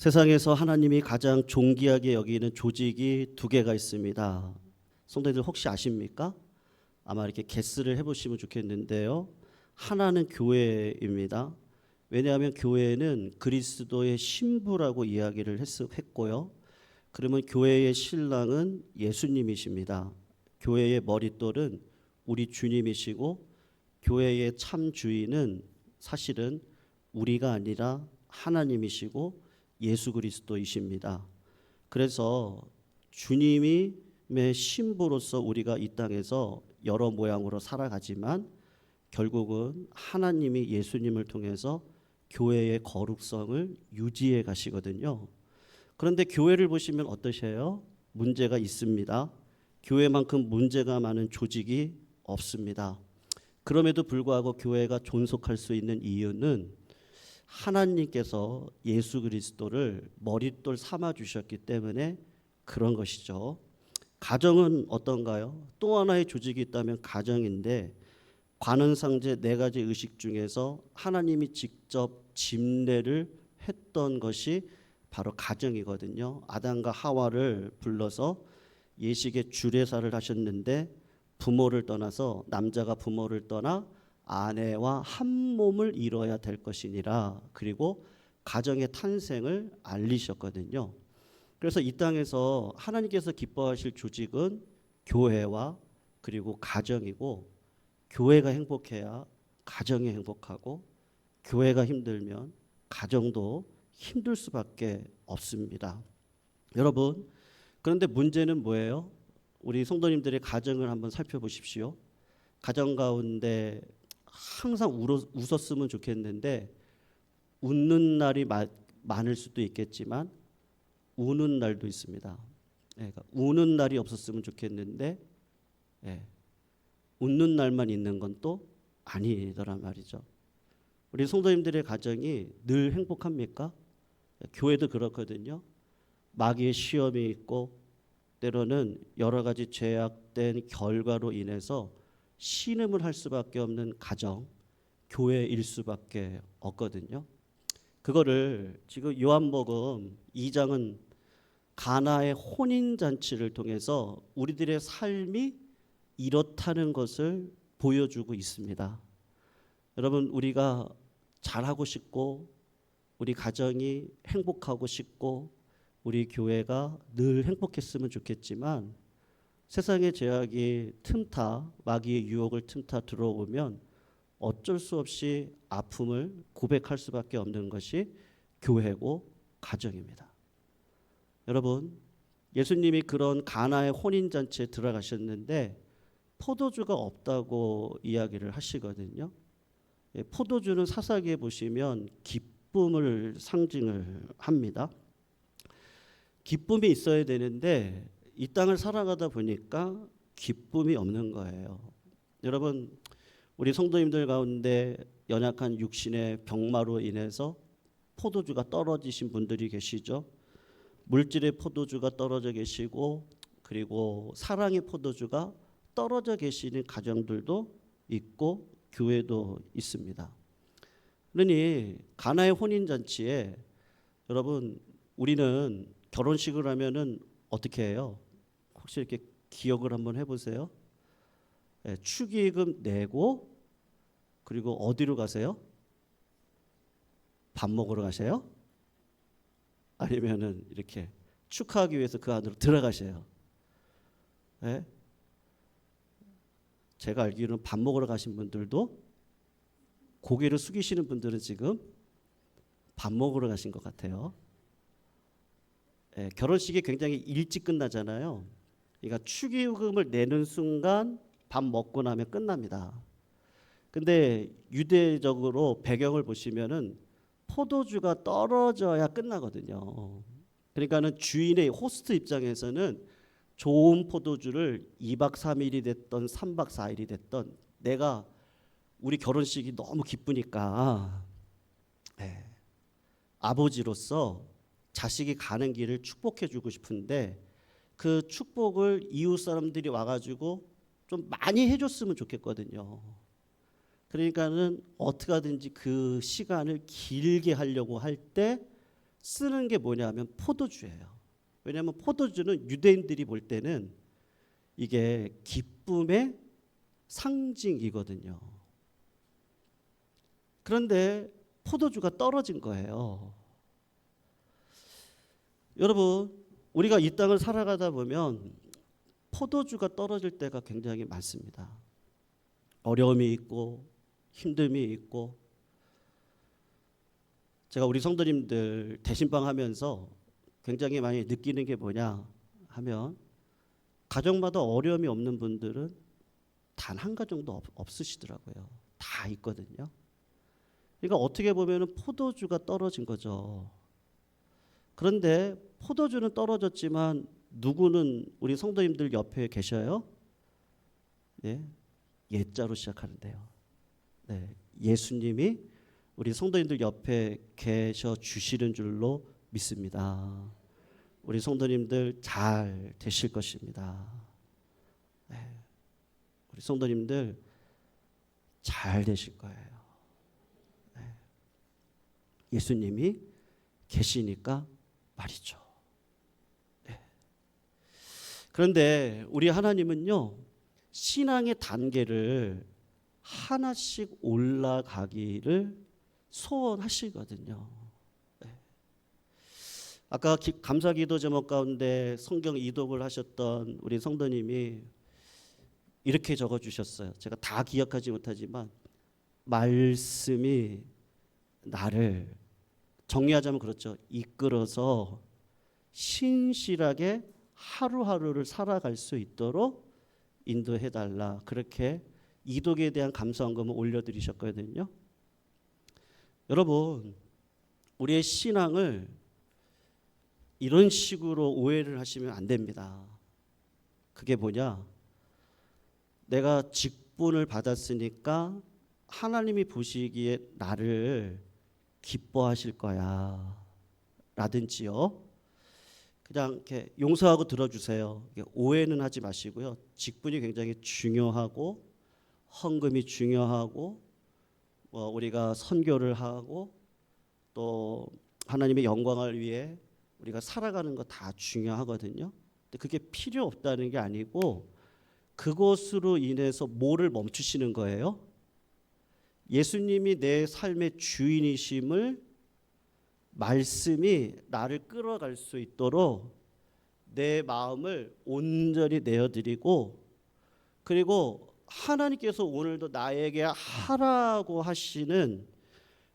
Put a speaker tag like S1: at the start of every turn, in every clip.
S1: 세상에서 하나님이 가장 존귀하게 여기는 조직이 두 개가 있습니다. 성도님들 혹시 아십니까? 아마 이렇게 게스를 해보시면 좋겠는데요. 하나는 교회입니다. 왜냐하면 교회는 그리스도의 신부라고 이야기를 했고요. 그러면 교회의 신랑은 예수님이십니다. 교회의 머릿돌은 우리 주님이시고 교회의 참 주인은 사실은 우리가 아니라 하나님이시고 예수 그리스도이십니다. 그래서 주님의 신부로서 우리가 이 땅에서 여러 모양으로 살아가지만 결국은 하나님이 예수님을 통해서 교회의 거룩성을 유지해 가시거든요. 그런데 교회를 보시면 어떠세요? 문제가 있습니다. 교회만큼 문제가 많은 조직이 없습니다. 그럼에도 불구하고 교회가 존속할 수 있는 이유는 하나님께서 예수 그리스도를 머릿돌 삼아 주셨기 때문에 그런 것이죠. 가정은 어떤가요? 또 하나의 조직이 있다면 가정인데 관원상제 네 가지 의식 중에서 하나님이 직접 집례를 했던 것이 바로 가정이거든요. 아담과 하와를 불러서 예식의 주례사를 하셨는데 부모를 떠나서 남자가 부모를 떠나 아내와 한 몸을 이뤄야 될 것이니라. 그리고 가정의 탄생을 알리셨거든요. 그래서 이 땅에서 하나님께서 기뻐하실 조직은 교회와 그리고 가정이고, 교회가 행복해야 가정이 행복하고, 교회가 힘들면 가정도 힘들 수밖에 없습니다. 여러분, 그런데 문제는 뭐예요? 우리 성도님들의 가정을 한번 살펴보십시오. 가정 가운데 항상 웃었으면 좋겠는데 웃는 날이 많을 수도 있겠지만 우는 날도 있습니다. 그러니까 우는 날이 없었으면 좋겠는데 웃는 날만 있는 건 또 아니더란 말이죠. 우리 성도님들의 가정이 늘 행복합니까? 교회도 그렇거든요. 마귀의 시험이 있고 때로는 여러 가지 죄악된 결과로 인해서 신음을 할 수밖에 없는 가정, 교회일 수밖에 없거든요. 그거를 지금 요한복음 2장은 가나의 혼인잔치를 통해서 우리들의 삶이 이렇다는 것을 보여주고 있습니다. 여러분, 우리가 잘하고 싶고 우리 가정이 행복하고 싶고 우리 교회가 늘 행복했으면 좋겠지만 세상의 제약이 틈타 마귀의 유혹을 틈타 들어오면 어쩔 수 없이 아픔을 고백할 수밖에 없는 것이 교회고 가정입니다. 여러분, 예수님이 그런 가나의 혼인잔치에 들어가셨는데 포도주가 없다고 이야기를 하시거든요. 포도주는 사사기에 보시면 기쁨을 상징을 합니다. 기쁨이 있어야 되는데 이 땅을 살아가다 보니까 기쁨이 없는 거예요. 여러분, 우리 성도님들 가운데 연약한 육신의 병마로 인해서 포도주가 떨어지신 분들이 계시죠. 물질의 포도주가 떨어져 계시고 그리고 사랑의 포도주가 떨어져 계시는 가정들도 있고 교회도 있습니다. 그러니 가나의 혼인잔치에 여러분, 우리는 결혼식을 하면은 어떻게 해요? 혹시 이렇게 기억을 한번 해보세요. 축의금 내고 그리고 어디로 가세요? 밥 먹으러 가세요? 아니면은 이렇게 축하하기 위해서 그 안으로 들어가세요? 예? 제가 알기로는 밥 먹으러 가신 분들도 고개를 숙이시는 분들은 지금 밥 먹으러 가신 것 같아요. 결혼식이 굉장히 일찍 끝나잖아요. 그러니까 축의금을 내는 순간 밥 먹고 나면 끝납니다. 근데 유대적으로 배경을 보시면은 포도주가 떨어져야 끝나거든요. 그러니까는 주인의 호스트 입장에서는 좋은 포도주를 2박 3일이 됐던 3박 4일이 됐던 내가 우리 결혼식이 너무 기쁘니까 아버지로서 자식이 가는 길을 축복해 주고 싶은데 그 축복을 이웃 사람들이 와가지고 좀 많이 해줬으면 좋겠거든요. 그러니까는 어떻게 하든지 그 시간을 길게 하려고 할 때 쓰는 게 뭐냐면 포도주예요. 왜냐하면 포도주는 유대인들이 볼 때는 이게 기쁨의 상징이거든요. 그런데 포도주가 떨어진 거예요. 여러분, 우리가 이 땅을 살아가다 보면 포도주가 떨어질 때가 굉장히 많습니다. 어려움이 있고 힘듦이 있고. 제가 우리 성도님들 대신방 하면서 굉장히 많이 느끼는 게 뭐냐 하면, 가정마다 어려움이 없는 분들은 단 한 가정도 없으시더라고요. 다 있거든요. 그러니까 어떻게 보면 포도주가 떨어진 거죠. 그런데 포도주는 떨어졌지만 누구는 우리 성도님들 옆에 계셔요? 예, 예자로 시작하는데요. 네, 예수님이 우리 성도님들 옆에 계셔 주시는 줄로 믿습니다. 우리 성도님들 잘 되실 것입니다. 네, 우리 성도님들 잘 되실 거예요. 네, 예수님이 계시니까 말이죠. 네. 그런데 우리 하나님은요, 신앙의 단계를 하나씩 올라가기를 소원하시거든요. 네. 아까 감사기도 제목 가운데 성경 이독을 하셨던 우리 성도님이 이렇게 적어주셨어요. 제가 다 기억하지 못하지만, 말씀이 나를, 정리하자면 그렇죠, 이끌어서 신실하게 하루하루를 살아갈 수 있도록 인도해달라. 그렇게 이독에 대한 감사헌금을 올려드리셨거든요. 여러분, 우리의 신앙을 이런 식으로 오해를 하시면 안 됩니다. 그게 뭐냐? 내가 직분을 받았으니까 하나님이 보시기에 나를 기뻐하실 거야 라든지요, 그냥 이렇게 용서하고 들어주세요. 오해는 하지 마시고요. 직분이 굉장히 중요하고 헌금이 중요하고, 우리가 선교를 하고 또 하나님의 영광을 위해 우리가 살아가는 거 다 중요하거든요. 근데 그게 필요 없다는 게 아니고, 그것으로 인해서 뭐를 멈추시는 거예요? 예수님이 내 삶의 주인이심을, 말씀이 나를 끌어갈 수 있도록 내 마음을 온전히 내어드리고, 그리고 하나님께서 오늘도 나에게 하라고 하시는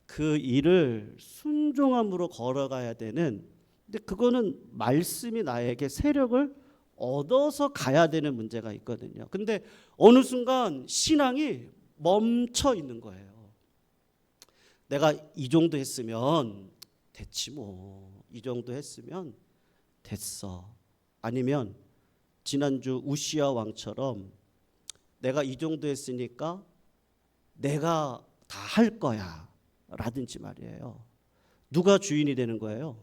S1: 그 일을 순종함으로 걸어가야 되는, 근데 그거는 말씀이 나에게 세력을 얻어서 가야 되는 문제가 있거든요. 근데 어느 순간 신앙이 멈춰 있는 거예요. 내가 이 정도 했으면 됐지 뭐, 이 정도 했으면 됐어. 아니면 지난주 우시야 왕처럼 내가 이 정도 했으니까 내가 다 할 거야 라든지 말이에요. 누가 주인이 되는 거예요?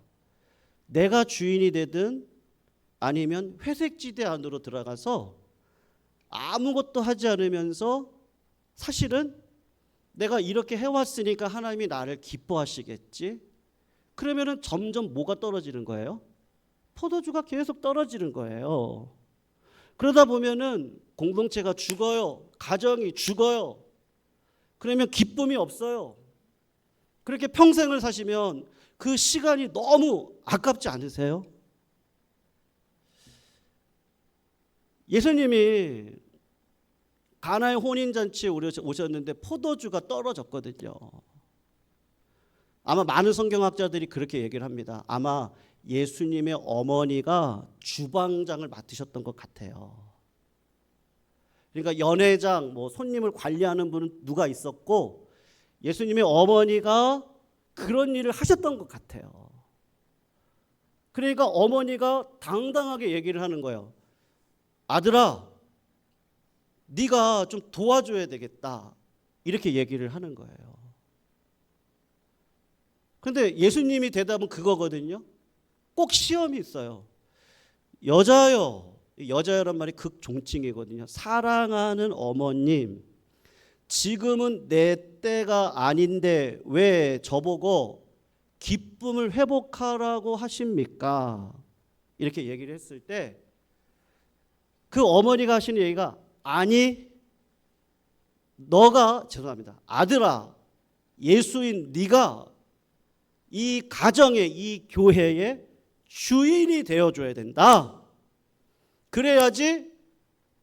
S1: 내가 주인이 되든 아니면 회색지대 안으로 들어가서 아무것도 하지 않으면서, 사실은 내가 이렇게 해왔으니까 하나님이 나를 기뻐하시겠지, 그러면은 점점 뭐가 떨어지는 거예요? 포도주가 계속 떨어지는 거예요. 그러다 보면은 공동체가 죽어요. 가정이 죽어요. 그러면 기쁨이 없어요. 그렇게 평생을 사시면 그 시간이 너무 아깝지 않으세요? 예수님이 가나의 혼인잔치에 오셨는데 포도주가 떨어졌거든요. 아마 많은 성경학자들이 그렇게 얘기를 합니다. 아마 예수님의 어머니가 주방장을 맡으셨던 것 같아요. 그러니까 연회장, 손님을 관리하는 분은 누가 있었고, 예수님의 어머니가 그런 일을 하셨던 것 같아요. 그러니까 어머니가 당당하게 얘기를 하는 거예요. 아들아, 네가 좀 도와줘야 되겠다, 이렇게 얘기를 하는 거예요. 그런데 예수님이 대답은 그거거든요. 꼭 시험이 있어요. 여자여, 여자여란 말이 극존칭이거든요. 사랑하는 어머님, 지금은 내 때가 아닌데 왜 저보고 기쁨을 회복하라고 하십니까? 이렇게 얘기를 했을 때 그 어머니가 하시는 얘기가 아니 너가 죄송합니다. 아들아 예수인 네가 이 가정의 이 교회의 주인이 되어줘야 된다. 그래야지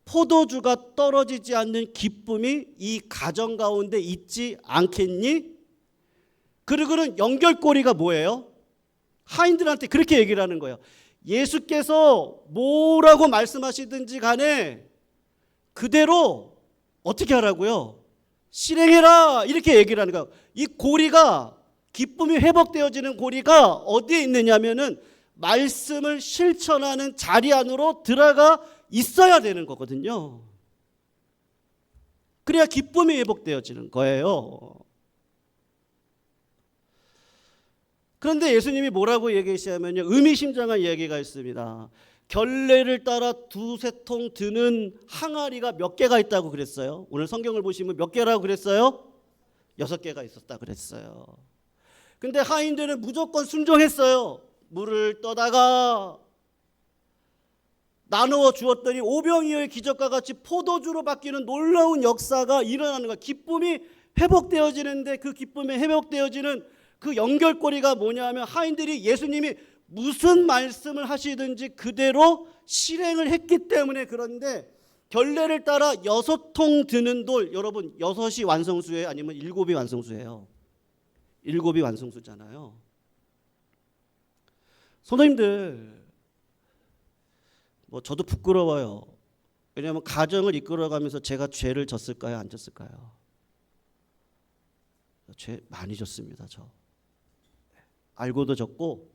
S1: 포도주가 떨어지지 않는 기쁨이 이 가정 가운데 있지 않겠니? 그리고는 연결고리가 뭐예요? 하인들한테 그렇게 얘기를 하는 거예요. 예수께서 뭐라고 말씀하시든지 간에 그대로 어떻게 하라고요? 실행해라 이렇게 얘기를 하는 거예요. 이 고리가 기쁨이 회복되어지는 고리가 어디에 있느냐면은 말씀을 실천하는 자리 안으로 들어가 있어야 되는 거거든요. 그래야 기쁨이 회복되어지는 거예요. 그런데 예수님이 뭐라고 얘기하시냐면요, 의미심장한 얘기가 있습니다. 결례를 따라 두세 통 드는 항아리가 몇 개가 있다고 그랬어요? 오늘 성경을 보시면 몇 개라고 그랬어요? 6개가 있었다 그랬어요. 근데 하인들은 무조건 순종했어요. 물을 떠다가 나누어 주었더니 오병이어의 기적과 같이 포도주로 바뀌는 놀라운 역사가 일어나는 거예요. 기쁨이 회복되어지는데 그 기쁨이 회복되어지는 그 연결고리가 뭐냐면 하인들이 예수님이 무슨 말씀을 하시든지 그대로 실행을 했기 때문에. 그런데 결례를 따라 6통 드는 돌, 여러분 6이 완성수예요? 아니면 7이 완성수예요? 7이 완성수잖아요. 선생님들 뭐 저도 부끄러워요. 왜냐하면 가정을 이끌어가면서 제가 죄를 졌을까요? 안 졌을까요? 죄 많이 졌습니다. 저 알고도 졌고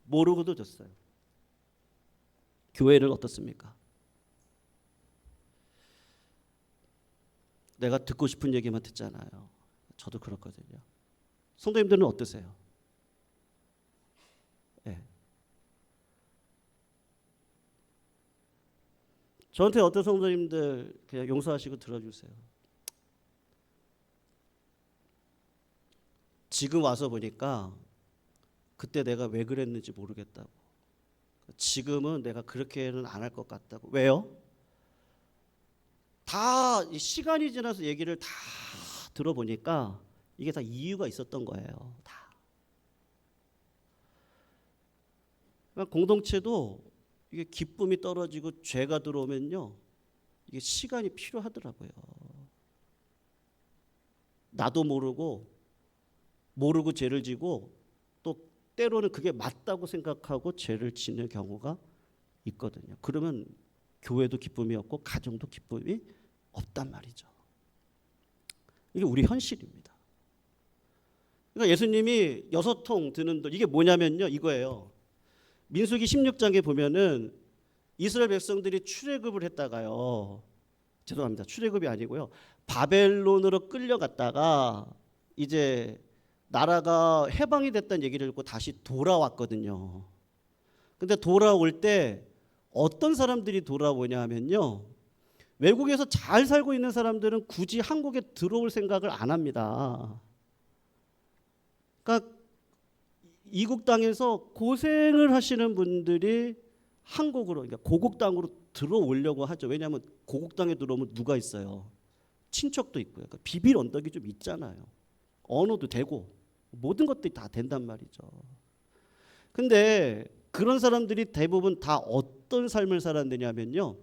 S1: 모르고도 졌어요. 교회는 어떻습니까? 내가 듣고 싶은 얘기만 듣잖아요. 저도 그렇거든요. 성도님들은 어떠세요? 네. 저한테 어떤 성도님들 그냥 용서하시고 들어주세요. 지금 와서 보니까 그때 내가 왜 그랬는지 모르겠다고. 지금은 내가 그렇게는 안 할 것 같다고. 왜요? 다 시간이 지나서 얘기를 다 들어보니까 이게 다 이유가 있었던 거예요. 다. 그러니까 공동체도 이게 기쁨이 떨어지고 죄가 들어오면요, 이게 시간이 필요하더라고요. 나도 모르고 죄를 지고 또 때로는 그게 맞다고 생각하고 죄를 지는 경우가 있거든요. 그러면 교회도 기쁨이 없고 가정도 기쁨이 없단 말이죠. 이게 우리 현실입니다. 그러니까 예수님이 6통 드는 돌, 이게 뭐냐면요, 이거예요. 민수기 16장에 보면은 이스라엘 백성들이 출애굽을 했다가요, 죄송합니다, 출애굽이 아니고요, 바벨론으로 끌려갔다가 이제 나라가 해방이 됐다는 얘기를 듣고 다시 돌아왔거든요. 근데 돌아올 때 어떤 사람들이 돌아오냐 하면요, 외국에서 잘 살고 있는 사람들은 굳이 한국에 들어올 생각을 안 합니다. 그러니까 이국 땅에서 고생을 하시는 분들이 한국으로, 그러니까 고국 땅으로 들어오려고 하죠. 왜냐하면 고국 땅에 들어오면 누가 있어요? 친척도 있고요. 그러니까 비빌 언덕이 좀 있잖아요. 언어도 되고 모든 것들이 다 된단 말이죠. 근데 그런 사람들이 대부분 다 어떤 삶을 살았느냐면요,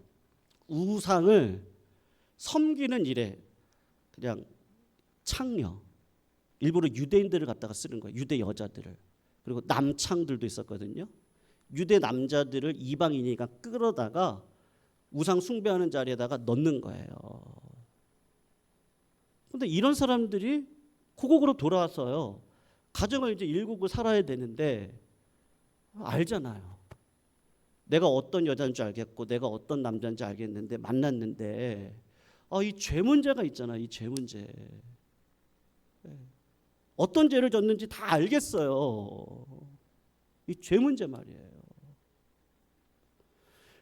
S1: 우상을 섬기는 일에 그냥 창녀, 일부러 유대인들을 갖다가 쓰는 거예요. 유대 여자들을. 그리고 남창들도 있었거든요. 유대 남자들을 이방인이니까 끌어다가 우상 숭배하는 자리에다가 넣는 거예요. 그런데 이런 사람들이 고국으로 돌아왔어요. 가정을 이제 일구고 살아야 되는데 알잖아요. 내가 어떤 여자인 줄 알겠고 내가 어떤 남자인지 알겠는데 만났는데 이 죄 문제가 있잖아요. 이 죄 문제. 어떤 죄를 졌는지 다 알겠어요. 이 죄 문제 말이에요.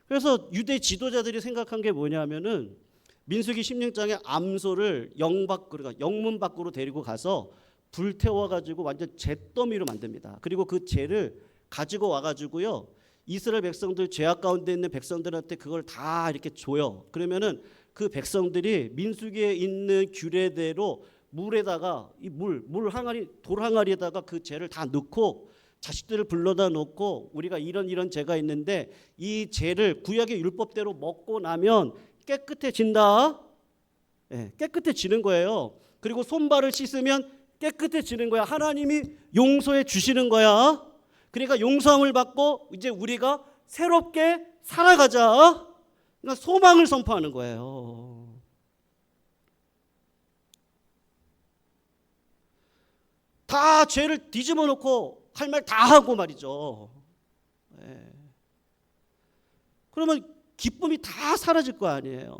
S1: 그래서 유대 지도자들이 생각한 게 뭐냐면은 민수기 16장의 암소를 영 밖으로, 영문 밖으로 데리고 가서 불태워가지고 완전 잿더미로 만듭니다. 그리고 그 재를 가지고 와가지고요, 이스라엘 백성들, 죄악 가운데 있는 백성들한테 그걸 다 이렇게 줘요. 그러면은 그 백성들이 민수기에 있는 규례대로 물에다가 이 물 항아리, 돌 항아리에다가 그 재를 다 넣고 자식들을 불러다 놓고, 우리가 이런 죄가 있는데 이 죄를 구약의 율법대로 먹고 나면 깨끗해진다. 예, 깨끗해지는 거예요. 그리고 손발을 씻으면 깨끗해지는 거야. 하나님이 용서해 주시는 거야. 그러니까 용서함을 받고 이제 우리가 새롭게 살아가자. 그러니까 소망을 선포하는 거예요. 다 죄를 뒤집어 놓고 할 말 다 하고 말이죠. 네. 그러면 기쁨이 다 사라질 거 아니에요.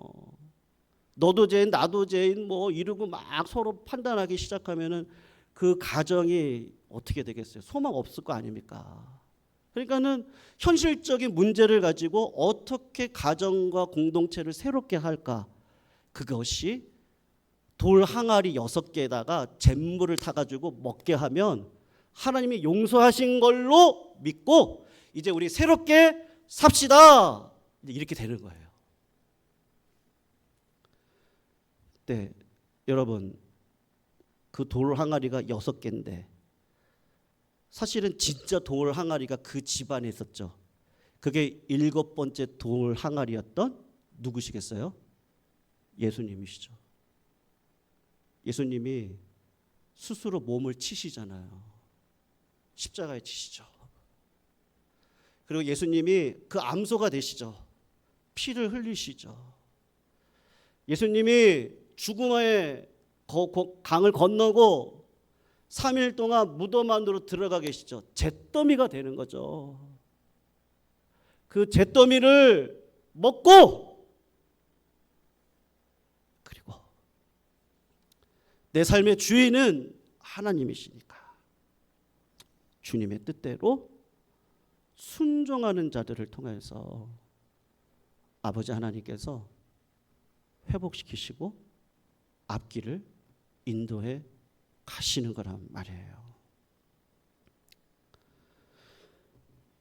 S1: 너도 죄인 나도 죄인 뭐 이러고 막 서로 판단하기 시작하면은 그 가정이 어떻게 되겠어요? 소망 없을 거 아닙니까? 그러니까는 현실적인 문제를 가지고 어떻게 가정과 공동체를 새롭게 할까? 그것이 돌 항아리 6개에다가 잿물을 타가지고 먹게 하면 하나님이 용서하신 걸로 믿고 이제 우리 새롭게 삽시다. 이렇게 되는 거예요. 네, 여러분, 그 돌 항아리가 6개인데 사실은 진짜 돌 항아리가 그 집안에 있었죠. 그게 7번째 돌 항아리였던 누구시겠어요? 예수님이시죠. 예수님이 스스로 몸을 치시잖아요. 십자가에 치시죠. 그리고 예수님이 그 암소가 되시죠. 피를 흘리시죠. 예수님이 죽음의 강을 건너고 3일 동안 무덤 안으로 들어가 계시죠. 잿더미가 되는 거죠. 그 잿더미를 먹고, 그리고 내 삶의 주인은 하나님이시니까 주님의 뜻대로 순종하는 자들을 통해서 아버지 하나님께서 회복시키시고 앞길을 인도해 가시는 거란 말이에요.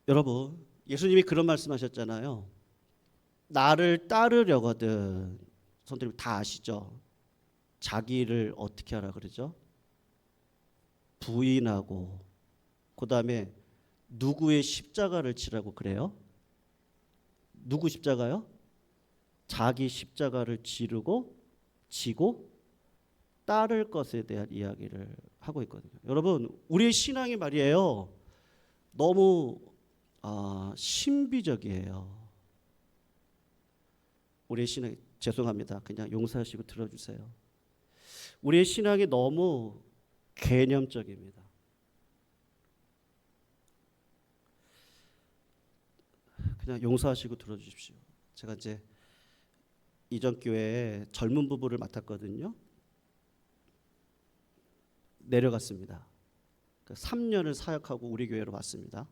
S1: 여러분, 예수님이 그런 말씀하셨잖아요. 나를 따르려거든, 선생님 다 아시죠? 자기를 어떻게 하라 그러죠? 부인하고, 그 다음에 누구의 십자가를 지라고 그래요? 누구 십자가요? 자기 십자가를 지고 따를 것에 대한 이야기를 하고 있거든요. 여러분, 우리의 신앙이 말이에요, 너무 신비적이에요. 우리의 신앙이, 죄송합니다. 그냥 용서하시고 들어주세요. 우리의 신앙이 너무 개념적입니다. 그냥 용서하시고 들어주십시오. 제가 이제 이전 교회에 젊은 부부를 맡았거든요. 내려갔습니다. 3년을 사역하고 우리 교회로 왔습니다.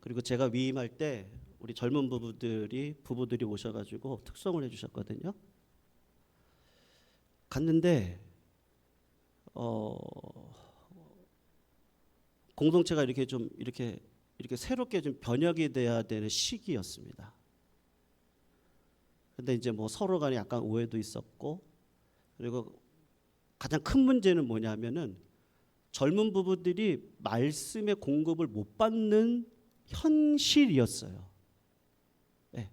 S1: 그리고 제가 위임할 때 우리 젊은 부부들이 오셔가지고 특송을 해주셨거든요. 갔는데 공동체가 이렇게 새롭게 좀 변혁이 돼야 되는 시기였습니다. 근데 이제 뭐 서로 간에 약간 오해도 있었고, 그리고 가장 큰 문제는 뭐냐면은 젊은 부부들이 말씀의 공급을 못 받는 현실이었어요. 네.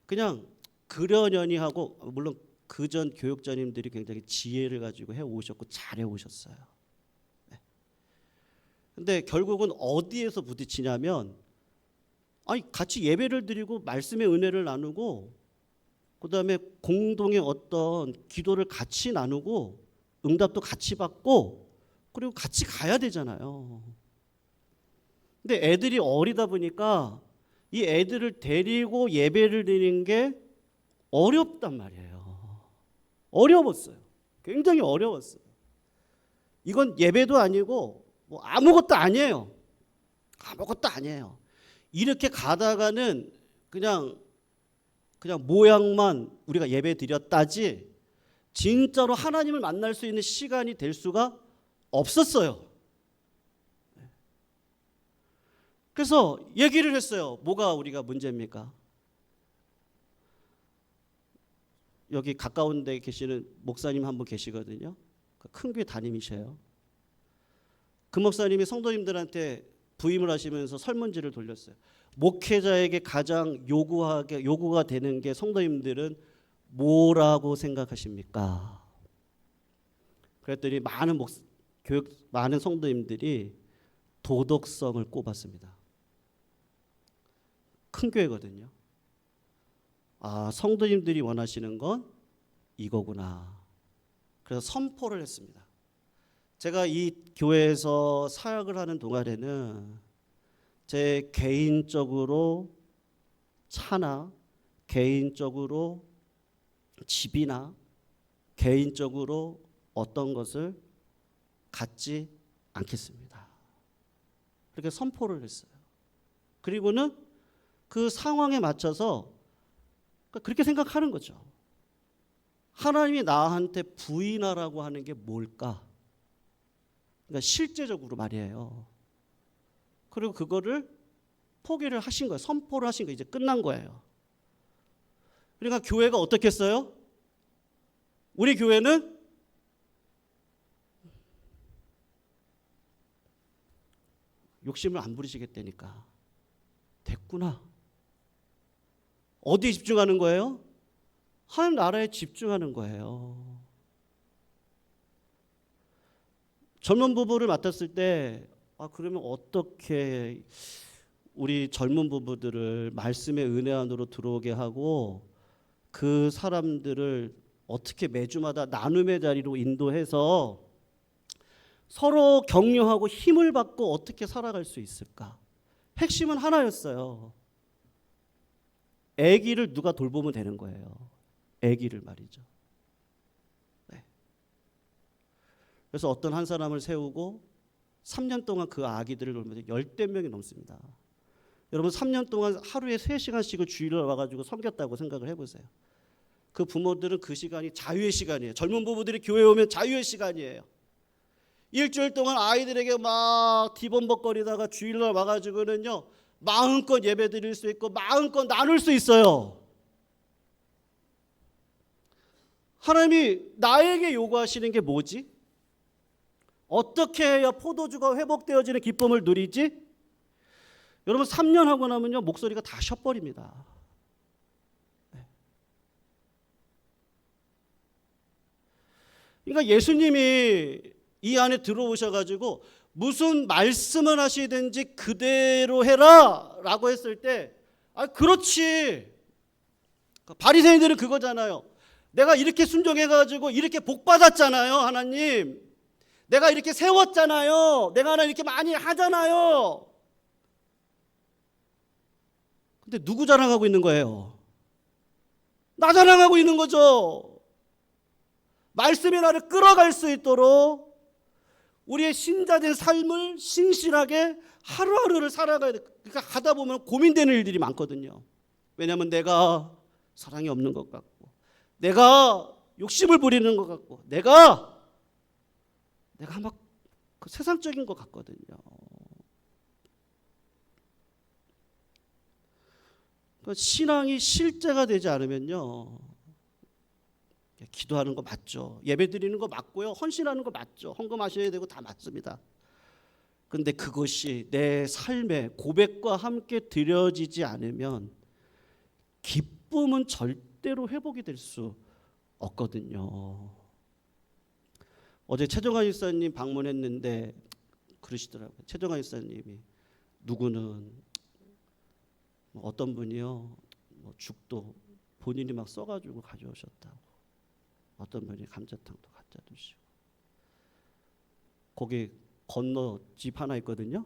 S1: 그냥 그러려니 하고, 물론 그전 교육자님들이 굉장히 지혜를 가지고 해 오셨고 잘해 오셨어요. 네. 근데 결국은 어디에서 부딪히냐면, 같이 예배를 드리고 말씀의 은혜를 나누고, 그다음에 공동의 어떤 기도를 같이 나누고 응답도 같이 받고, 그리고 같이 가야 되잖아요. 근데 애들이 어리다 보니까 이 애들을 데리고 예배를 드리는 게 어렵단 말이에요. 어려웠어요. 굉장히 어려웠어요. 이건 예배도 아니고 뭐 아무것도 아니에요. 아무것도 아니에요. 이렇게 가다가는 그냥 모양만 우리가 예배 드렸다지 진짜로 하나님을 만날 수 있는 시간이 될 수가 없었어요. 그래서 얘기를 했어요. 뭐가 우리가 문제입니까? 여기 가까운 데 계시는 목사님 한 분 계시거든요. 큰 교회 담임이셔요. 그 목사님이 성도님들한테 부임을 하시면서 설문지를 돌렸어요. 목회자에게 가장 요구가 되는 게 성도님들은 뭐라고 생각하십니까? 그랬더니 많은 성도님들이 도덕성을 꼽았습니다. 큰 교회거든요. 아, 성도님들이 원하시는 건 이거구나. 그래서 선포를 했습니다. 제가 이 교회에서 사역을 하는 동안에는 제 개인적으로 차나 개인적으로 집이나 개인적으로 어떤 것을 갖지 않겠습니다. 그렇게 선포를 했어요. 그리고는 그 상황에 맞춰서 그렇게 생각하는 거죠. 하나님이 나한테 부인하라고 하는 게 뭘까? 그러니까 실제적으로 말이에요. 그리고 그거를 포기를 하신 거예요. 선포를 하신 거예요. 이제 끝난 거예요. 그러니까 교회가 어떻게 했어요? 우리 교회는 욕심을 안 부리시겠다니까. 됐구나. 어디에 집중하는 거예요? 하나님 나라에 집중하는 거예요. 젊은 부부를 맡았을 때 그러면 어떻게 우리 젊은 부부들을 말씀의 은혜 안으로 들어오게 하고 그 사람들을 어떻게 매주마다 나눔의 자리로 인도해서 서로 격려하고 힘을 받고 어떻게 살아갈 수 있을까? 핵심은 하나였어요. 아기를 누가 돌보면 되는 거예요. 아기를 말이죠. 네. 그래서 어떤 한 사람을 세우고 3년 동안 그 아기들을 돌보면 10대 명이 넘습니다. 여러분 3년 동안 하루에 3시간씩을 주일날 와가지고 섬겼다고 생각을 해보세요. 그 부모들은 그 시간이 자유의 시간이에요. 젊은 부부들이 교회에 오면 자유의 시간이에요. 일주일 동안 아이들에게 막 뒤범벅거리다가 주일날 와가지고는요 마음껏 예배 드릴 수 있고 마음껏 나눌 수 있어요. 하나님이 나에게 요구하시는 게 뭐지? 어떻게 해야 포도주가 회복되어지는 기쁨을 누리지? 여러분 3년 하고 나면요 목소리가 다 쉬어버립니다. 그러니까 예수님이 이 안에 들어오셔가지고 무슨 말씀을 하시든지 그대로 해라 라고 했을 때 그렇지. 바리새인들은 그거잖아요. 내가 이렇게 순종해가지고 이렇게 복 받았잖아요. 하나님 내가 이렇게 세웠잖아요. 내가 하나님 이렇게 많이 하잖아요. 근데 누구 자랑하고 있는 거예요? 나 자랑하고 있는 거죠. 말씀이 나를 끌어갈 수 있도록 우리의 신자된 삶을 신실하게 하루하루를 살아가야 돼. 그러니까 하다 보면 고민되는 일들이 많거든요. 왜냐하면 내가 사랑이 없는 것 같고 내가 욕심을 부리는 것 같고 내가 막 그 세상적인 것 같거든요. 그러니까 신앙이 실제가 되지 않으면요 기도하는 거 맞죠. 예배 드리는 거 맞고요. 헌신하는 거 맞죠. 헌금하셔야 되고 다 맞습니다. 그런데 그것이 내 삶의 고백과 함께 드려지지 않으면 기쁨은 절대로 회복이 될 수 없거든요. 어제 최정환 일사님 방문했는데 그러시더라고요. 최정환 일사님이 누구는 어떤 분이요 죽도 본인이 막 써가지고 가져오셨다고. 어떤 분이 감자탕도 갖다 주시고. 거기 건너 집 하나 있거든요.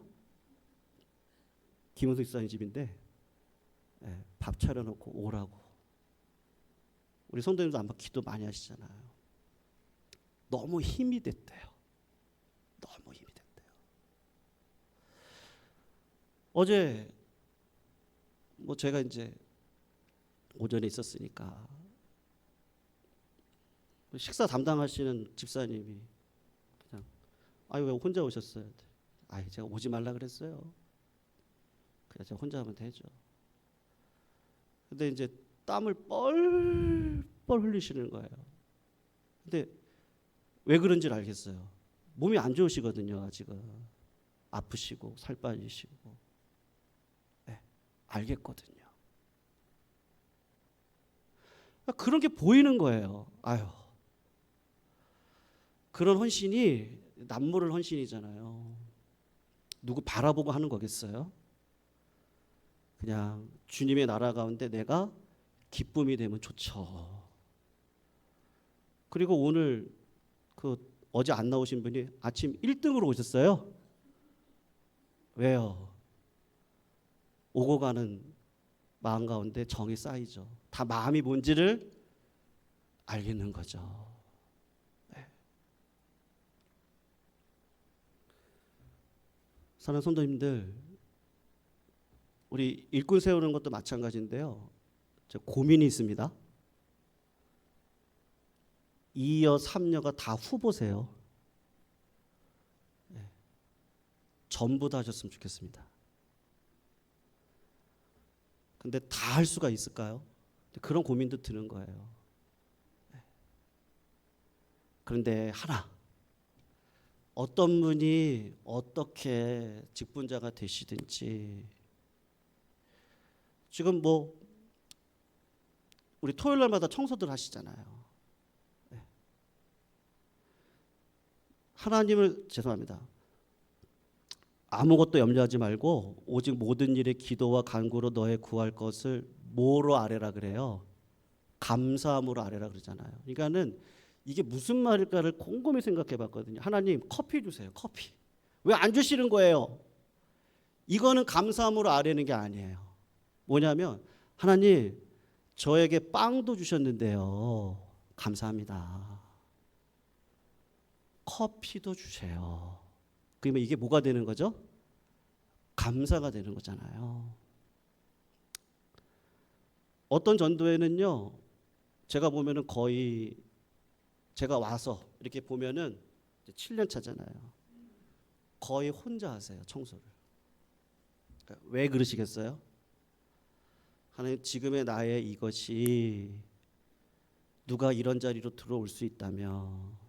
S1: 김은숙 집사님 집인데 밥 차려놓고 오라고. 우리 성도님도 아마 기도 많이 하시잖아요. 너무 힘이 됐대요. 너무 힘이 됐대요. 어제 제가 이제 오전에 있었으니까 식사 담당하시는 집사님이 그냥 아유 왜 혼자 오셨어요? 아이 제가 오지 말라 그랬어요. 그냥 제가 혼자 하면 되죠. 근데 이제 땀을 뻘뻘 흘리시는 거예요. 근데 왜 그런지 알겠어요. 몸이 안 좋으시거든요. 아직은 아프시고 살 빠지시고. 네, 알겠거든요. 그런 게 보이는 거예요. 아유, 그런 헌신이 남모를 헌신이잖아요. 누구 바라보고 하는 거겠어요? 그냥 주님의 나라 가운데 내가 기쁨이 되면 좋죠. 그리고 오늘 그 어제 안 나오신 분이 아침 1등으로 오셨어요. 왜요? 오고 가는 마음 가운데 정이 쌓이죠. 다 마음이 뭔지를 알겠는 거죠. 네. 사랑하는 성도님들, 우리 일꾼 세우는 것도 마찬가지인데요. 저 고민이 있습니다. 2여 3여가 다 후보세요. 네. 전부 다 하셨으면 좋겠습니다. 근데 다 할 수가 있을까요? 그런 고민도 드는 거예요. 네. 그런데 하나, 어떤 분이 어떻게 직분자가 되시든지 지금 뭐 우리 토요일 날마다 청소들 하시잖아요. 네. 하나님을 죄송합니다. 아무것도 염려하지 말고 오직 모든 일에 기도와 간구로 너의 구할 것을 뭐로 아뢰라 그래요? 감사함으로 아뢰라 그러잖아요. 그러니까는 이게 무슨 말일까를 곰곰이 생각해 봤거든요. 하나님 커피 주세요. 커피. 왜 안 주시는 거예요? 이거는 감사함으로 아뢰는 게 아니에요. 뭐냐면 하나님 저에게 빵도 주셨는데요. 감사합니다. 커피도 주세요. 그러면 이게 뭐가 되는 거죠? 감사가 되는 거잖아요. 어떤 전도회는요, 제가 보면은 거의 제가 와서 이렇게 보면은 7년 차잖아요. 거의 혼자 하세요, 청소를. 왜 그러시겠어요? 하나님 지금의 나의 이것이 누가 이런 자리로 들어올 수 있다면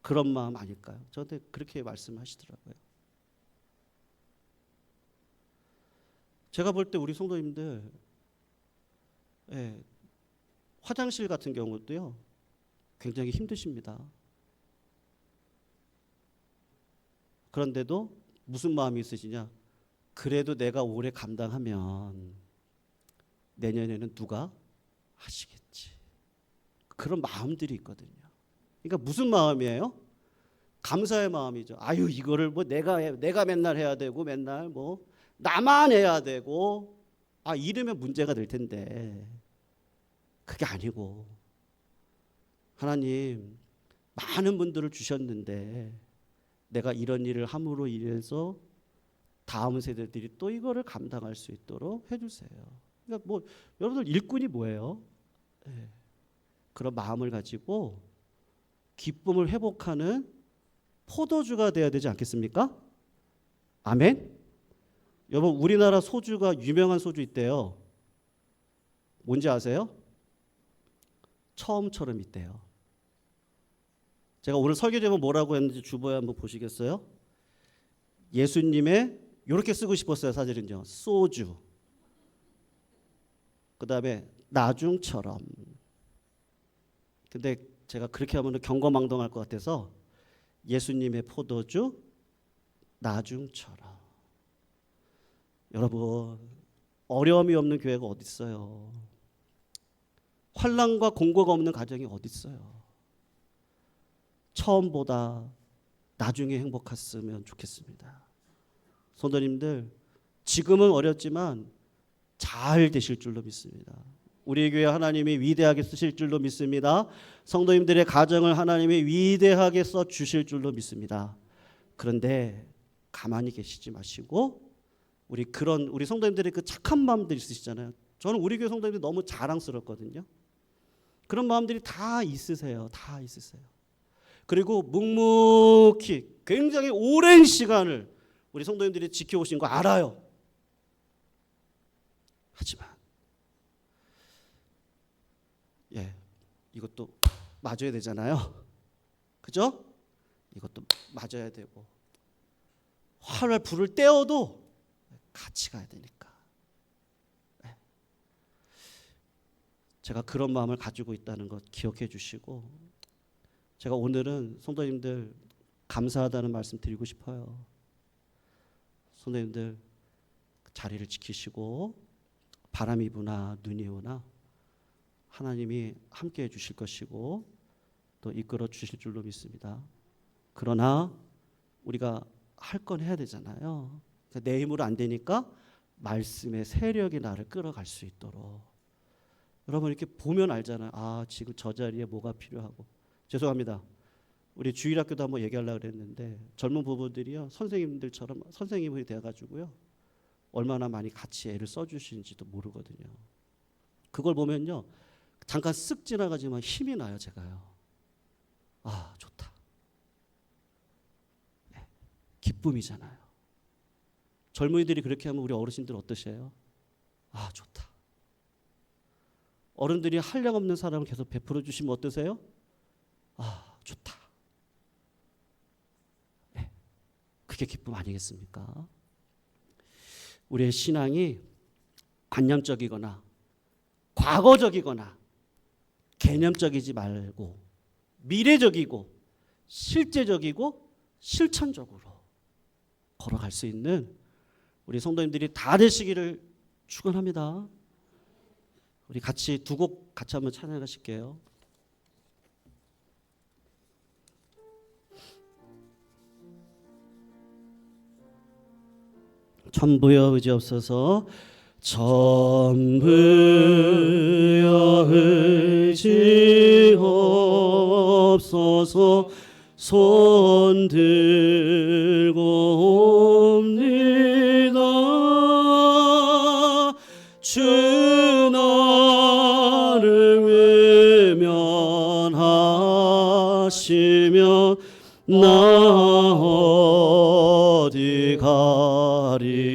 S1: 그런 마음 아닐까요? 저한테 그렇게 말씀하시더라고요. 제가 볼 때 우리 성도님들 화장실 같은 경우도요 굉장히 힘드십니다. 그런데도 무슨 마음이 있으시냐? 그래도 내가 오래 감당하면 내년에는 누가 하시겠지. 그런 마음들이 있거든요. 그러니까 무슨 마음이에요? 감사의 마음이죠. 아유 이거를 뭐 내가 맨날 해야 되고 맨날 뭐 나만 해야 되고 이러면 문제가 될 텐데 그게 아니고 하나님 많은 분들을 주셨는데 내가 이런 일을 함으로 인해서 다음 세대들이 또 이거를 감당할 수 있도록 해주세요. 그러니까 뭐 여러분들 일꾼이 뭐예요? 그런 마음을 가지고 기쁨을 회복하는 포도주가 돼야 되지 않겠습니까? 아멘. 여러분 우리나라 소주가 유명한 소주 있대요. 뭔지 아세요? 처음처럼 있대요. 제가 오늘 설교 제목 뭐라고 했는지 주보에 한번 보시겠어요? 예수님의 이렇게 쓰고 싶었어요. 사실은요. 소주. 그 다음에 나중처럼. 근데 제가 그렇게 하면 경거망동할 것 같아서 예수님의 포도주 나중처럼. 여러분 어려움이 없는 교회가 어디 있어요? 환난과 공고가 없는 가정이 어디 있어요? 처음보다 나중에 행복했으면 좋겠습니다. 성도님들 지금은 어렵지만 잘 되실 줄로 믿습니다. 우리 교회 하나님이 위대하게 쓰실 줄로 믿습니다. 성도님들의 가정을 하나님이 위대하게 써 주실 줄로 믿습니다. 그런데 가만히 계시지 마시고 우리 성도님들의 그 착한 마음들이 있으시잖아요. 저는 우리 교회 성도님들이 너무 자랑스럽거든요. 그런 마음들이 다 있으세요. 다 있으세요. 그리고 묵묵히 굉장히 오랜 시간을 우리 성도님들이 지켜오신 거 알아요. 하지만 이것도 맞아야 되잖아요. 그죠? 이것도 맞아야 되고 활을 불을 떼어도 같이 가야 되니까. 제가 그런 마음을 가지고 있다는 것 기억해 주시고, 제가 오늘은 성도님들 감사하다는 말씀 드리고 싶어요. 성도님들 자리를 지키시고 바람이 부나 눈이 오나 하나님이 함께해 주실 것이고 또 이끌어 주실 줄로 믿습니다. 그러나 우리가 할 건 해야 되잖아요. 내 힘으로 안 되니까 말씀의 세력이 나를 끌어갈 수 있도록. 여러분 이렇게 보면 알잖아요. 아, 지금 저 자리에 뭐가 필요하고. 죄송합니다. 우리 주일학교도 한번 얘기하려고 그랬는데 젊은 부부들이요, 선생님들처럼 선생님이 돼가지고요, 얼마나 많이 같이 애를 써주시는지도 모르거든요. 그걸 보면요, 잠깐 쓱 지나가지만 힘이 나요. 제가요. 아, 좋다. 기쁨이잖아요. 젊은이들이 그렇게 하면 우리 어르신들 어떠세요? 아, 좋다. 어른들이 한량없는 사랑을 계속 베풀어 주시면 어떠세요? 아, 좋다. 그게 기쁨 아니겠습니까? 우리의 신앙이 관념적이거나 과거적이거나 개념적이지 말고 미래적이고 실제적이고 실천적으로 걸어갈 수 있는 우리 성도님들이 다 되시기를 축원합니다. 우리 같이 두 곡 같이 한번 찬양하실게요. 천부여 의지 없어서 천부여 의지 없어서 손 들고 옵니다. 주 나를 외면하시면 나 어디 가리까.